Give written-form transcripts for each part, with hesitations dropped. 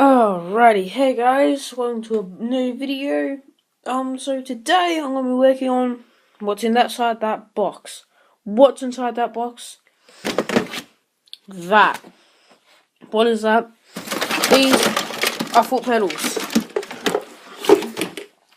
Alrighty, hey guys, welcome to a new video. So today I'm gonna be working on what's inside that box. What's inside that box? That. What is that? These are foot pedals.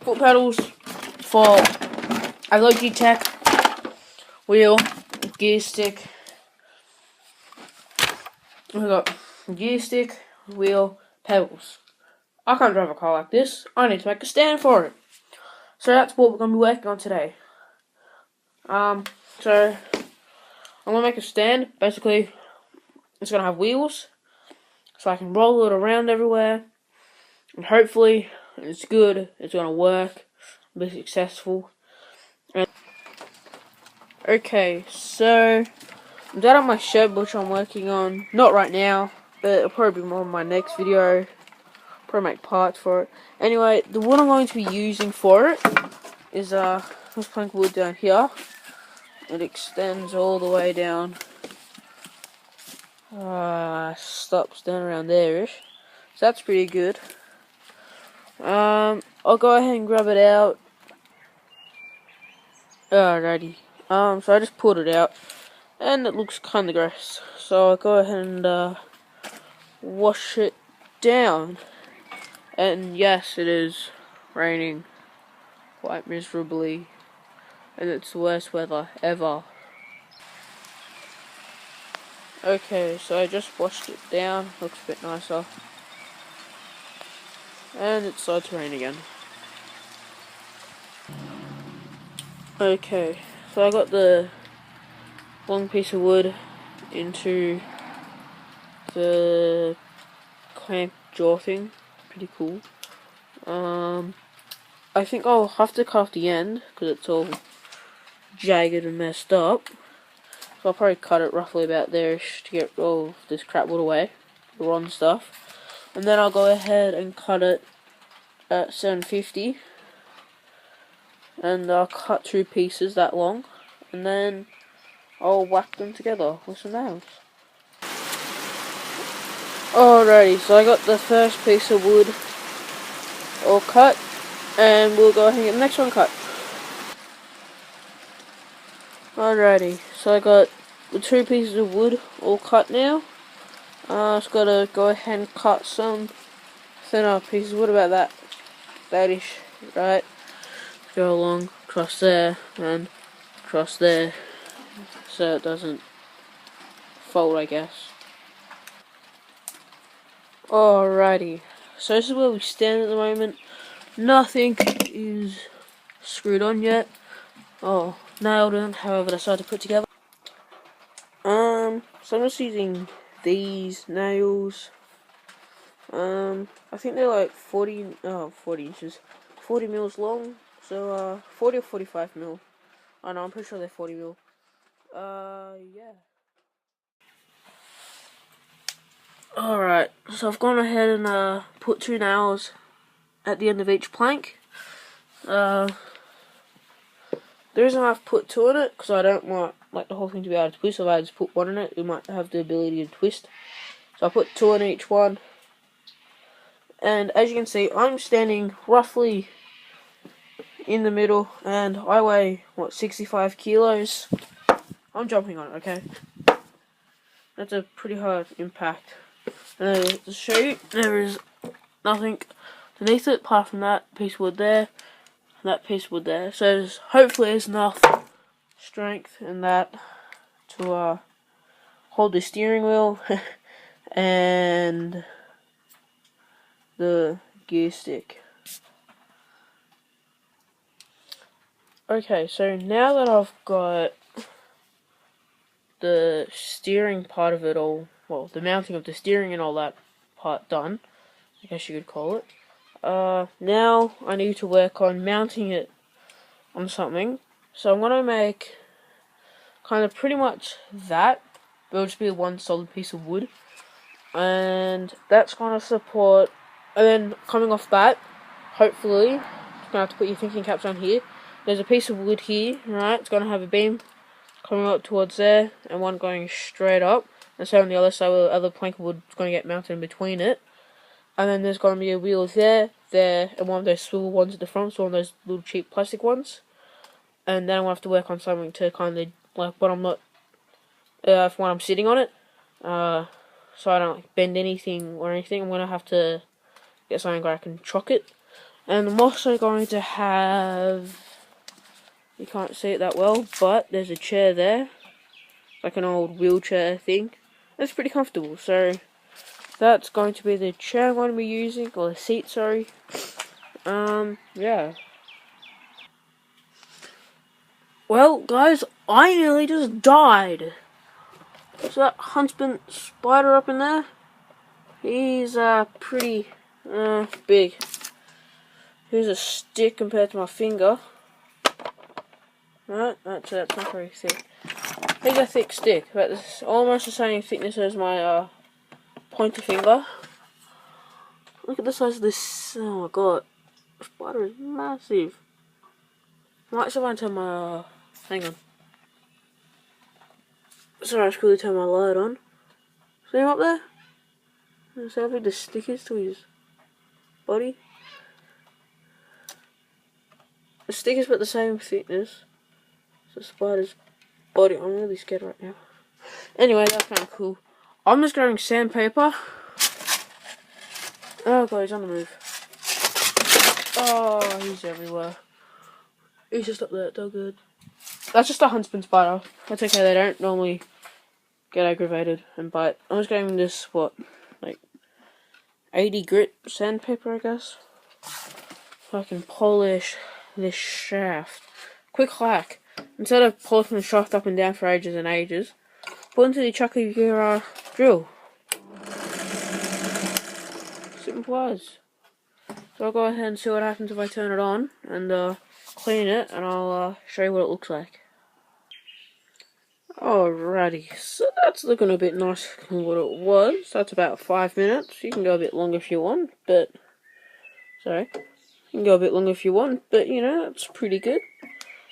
Foot pedals for a Logitech wheel, gear stick. We got gear stick, wheel, pedals. I can't drive a car like this. I need to make a stand for it. So that's what we're going to be working on today. So I'm going to make a stand. Basically, it's going to have wheels, so I can roll it around everywhere. And hopefully, it's good, it's going to work, be successful. Okay, so I'm done on my shed, which I'm working on. Not right now, but it'll probably be more in my next video. Probably make parts for it. Anyway, the wood I'm going to be using for it is this plank wood down here. It extends all the way down. Stops down around there-ish. So that's pretty good. I'll go ahead and grab it out. Alrighty. So I just pulled it out, and it looks kind of gross. So I'll go ahead and wash it down. And yes, it is raining quite miserably, and it's the worst weather ever. Okay, so I just washed it down. Looks a bit nicer. And it started to rain again. Okay, so I got the long piece of wood into the clamp jaw thing. Pretty cool. I think I'll have to cut off the end because it's all jagged and messed up. So I'll probably cut it roughly about there to get all this crap wood away, the rotten stuff. And then I'll go ahead and cut it at 750. And I'll cut 2 pieces that long, and then I'll whack them together with some nails. Alrighty, so I got the first piece of wood all cut, and we'll go ahead and get the next one cut. Alrighty, so I got the 2 pieces of wood all cut now. Just gotta go ahead and cut some thinner pieces. What about that? That-ish, right? Go along, across there, and across there, so it doesn't fold, I guess. Alrighty, so this is where we stand at the moment. Nothing is screwed on yet. Oh, nailed in, however, decided to put together. So I'm just using these nails. I think they're like 40 inches, 40 mils long. So, 40 or 45 mil. Oh no, I'm pretty sure they're 40 mil. Yeah. Alright, so I've gone ahead and put 2 nails at the end of each plank. The reason I've put 2 in it, because I don't want like the whole thing to be able to twist. If I just put 1 in it, it might have the ability to twist. So I put 2 in each one. And as you can see, I'm standing roughly in the middle, and I weigh, 65 kilos. I'm jumping on it, okay? That's a pretty hard impact. And to show you, there is nothing underneath it apart from that piece of wood there, and that piece of wood there. So hopefully there's enough strength in that to hold the steering wheel and the gear stick. Okay, so now that I've got the steering part of it all, well, the mounting of the steering and all that part done, I guess you could call it, now I need to work on mounting it on something. So I'm going to make kind of pretty much that, but it'll just be one solid piece of wood, and that's going to support, and then coming off that, hopefully, you're going to have to put your thinking caps on here. There's a piece of wood here, right? It's going to have a beam coming up towards there, and one going straight up. And so on the other side, where the other plank of wood is going to get mounted in between it. And then there's going to be a wheel there, and one of those swivel ones at the front, so one of those little cheap plastic ones. And then I'm going to have to work on something to kind of, like, when I'm not, when I'm sitting on it, so I don't like, bend anything or anything. I'm going to have to get something where I can chock it. And I'm also going to have, you can't see it that well, but there's a chair there, like an old wheelchair thing. It's pretty comfortable, so that's going to be the chair I'm going to be using, or the seat, sorry. Yeah. Well, guys, I nearly just died. So that huntsman spider up in there, he's pretty big. Here's a stick compared to my finger. Right, that's not very thick. Here's a thick stick, but it's almost the same thickness as my pointer finger. Look at the size of this. Oh my god, the spider is massive. I might see if I can turn my hang on. Sorry, I should really turn my light on. See him up there? See how big the stick is to his body? The stick is about the same thickness as the spider's body. I'm really scared right now. Anyway, that's kind of cool. I'm just grabbing sandpaper. Oh god, he's on the move. Oh, he's everywhere. He's just up there, so good. That's just a huntsman spider. That's okay, they don't normally get aggravated and bite. I'm just grabbing this, what, like 80 grit sandpaper, I guess. So I can polish this shaft. Quick hack. Instead of polishing the shaft up and down for ages and ages, put into the chuck of your drill. Simple as. So I'll go ahead and see what happens if I turn it on and clean it, and I'll show you what it looks like. Alrighty, so that's looking a bit nicer than what it was. That's about 5 minutes. You can go a bit longer if you want, but sorry, you can go a bit longer if you want, but you know, that's pretty good.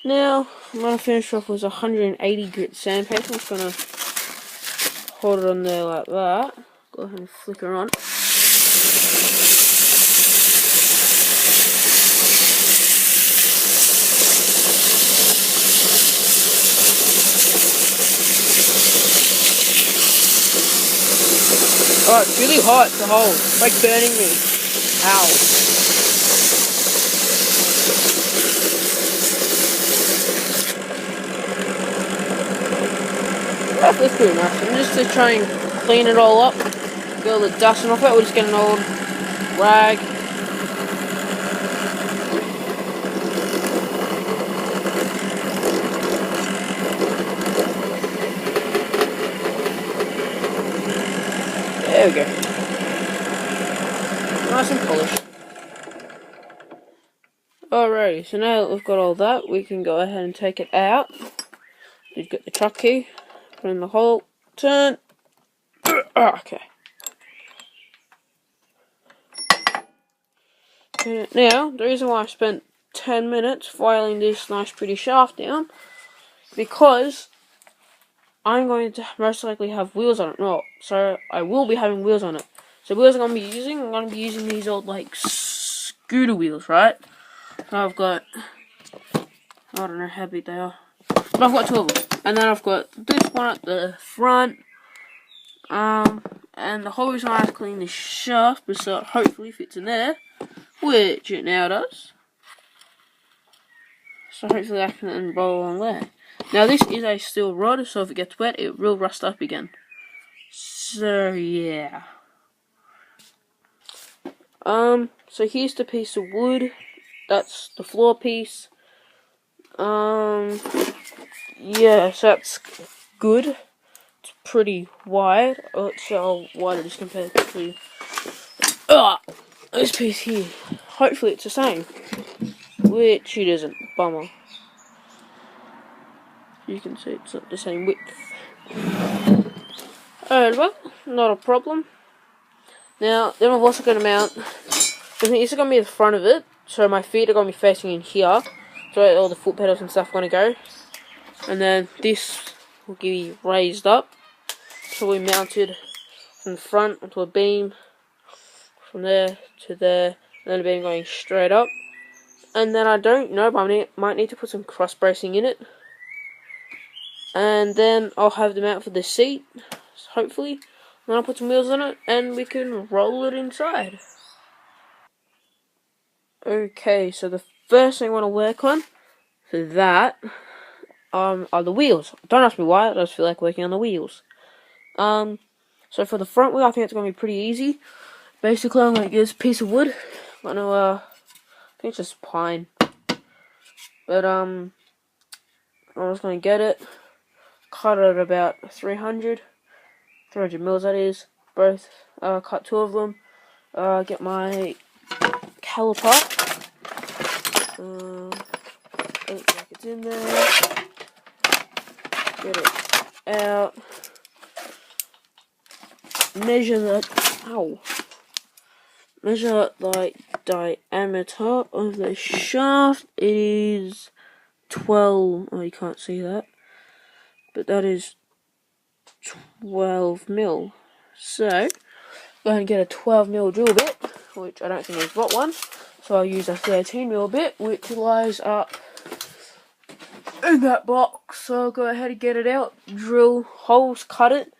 Now, I'm going to finish off with 180 grit sandpaper. I'm just going to hold it on there like that. Go ahead and flick her on. Oh, it's really hot to hold. It's like burning me. Ow. That's pretty nice. And just to try and clean it all up, get all the dust off it, we'll just get an old rag. There we go. Nice and polished. Alrighty, so now that we've got all that, we can go ahead and take it out. Just get the chuck key, put in the hole, turn. Okay. Now, the reason why I spent 10 minutes filing this nice pretty shaft down, because I'm going to most likely have wheels on it. No, so I will be having wheels on it. So wheels I'm going to be using these old like scooter wheels, right? So I've got, I don't know how big they are, but I've got 2 of them. And then I've got this one at the front. And the whole reason I have to clean this shaft is so it hopefully fits in there, which it now does. So hopefully I can roll along there. Now this is a steel rod, so if it gets wet, it will rust up again. So yeah. So here's the piece of wood. That's the floor piece. Yeah, so that's good. It's pretty wide. Let's see how wide it is compared to this piece here. Hopefully it's the same, which it isn't. Bummer. You can see it's not the same width. Alright, well, not a problem. Now, then I'm also going to mount, I think this is going to be the front of it, so my feet are going to be facing in here, so all the foot pedals and stuff are going to go. And then this will be raised up, so we mounted from the front onto a beam from there to there, and then being going straight up. And then I don't know, but I might need to put some cross bracing in it. And then I'll have the mount for the seat, hopefully. And then I'll put some wheels on it, and we can roll it inside. Okay, so the first thing I want to work on for that are the wheels. Don't ask me why, I just feel like working on the wheels. So for the front wheel, I think it's going to be pretty easy. Basically, I'm going to get this piece of wood. I'm going to, I think it's just pine. But, I'm just going to get it, cut it at about 300 mils that is, both, cut 2 of them, get my caliper, look like it's in there, get it out, measure the diameter of the shaft. It is 12, oh you can't see that, but that is 12 mil. So, go ahead and get a 12 mil drill bit, which I don't think I've got one. So I'll use a 13 mil bit, which lies up in that box. So I'll go ahead and get it out, drill holes, cut it.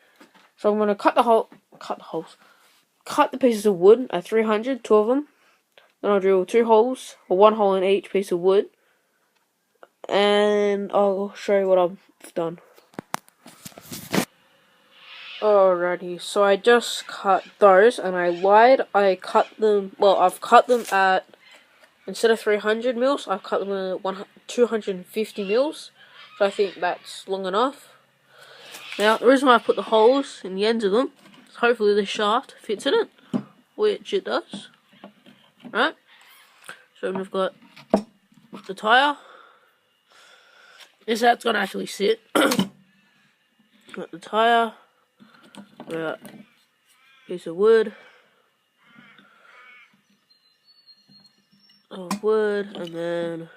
So I'm going to cut the pieces of wood at 300, 2 of them. Then I'll drill 2 holes, or 1 hole in each piece of wood. And I'll show you what I've done. Alrighty, so I just cut those, and I lied. I've cut them at, instead of 300 mils, I've cut them at 250 mils. So I think that's long enough. Now, the reason why I put the holes in the ends of them is hopefully the shaft fits in it, which it does. Right? So we've got the tyre. This is how it's going to actually sit. Got the tyre. Got a piece of wood. And then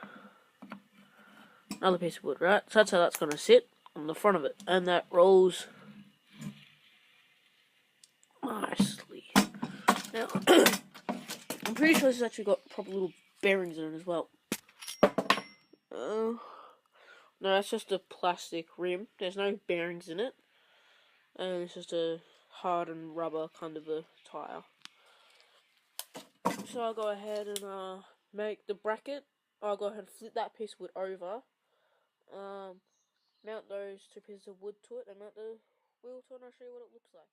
another piece of wood, right? So that's how that's going to sit on the front of it. And that rolls nicely. Now, I'm pretty sure this has actually got proper little bearings in it as well. No, that's just a plastic rim. There's no bearings in it. And it's just a hardened rubber kind of a tyre. So I'll go ahead and make the bracket. I'll go ahead and flip that piece of wood over. Mount those 2 pieces of wood to it and mount the wheel to it, and I'll show you what it looks like.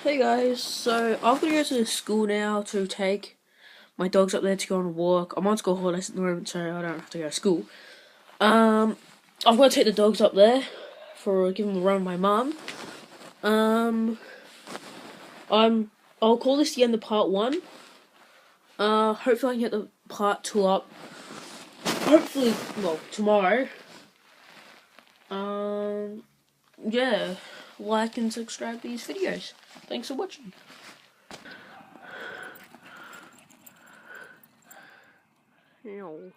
Hey guys, so I'm gonna go to the school now to take my dogs up there to go on a walk. I'm on school holidays at the moment, so I don't have to go to school. I'm gonna take the dogs up there for giving them a run with my mum. I'll call this the end of part 1. Hopefully I can get the part 2 up. Hopefully, well, tomorrow. Yeah, like and subscribe to these videos. Thanks for watching. Ew.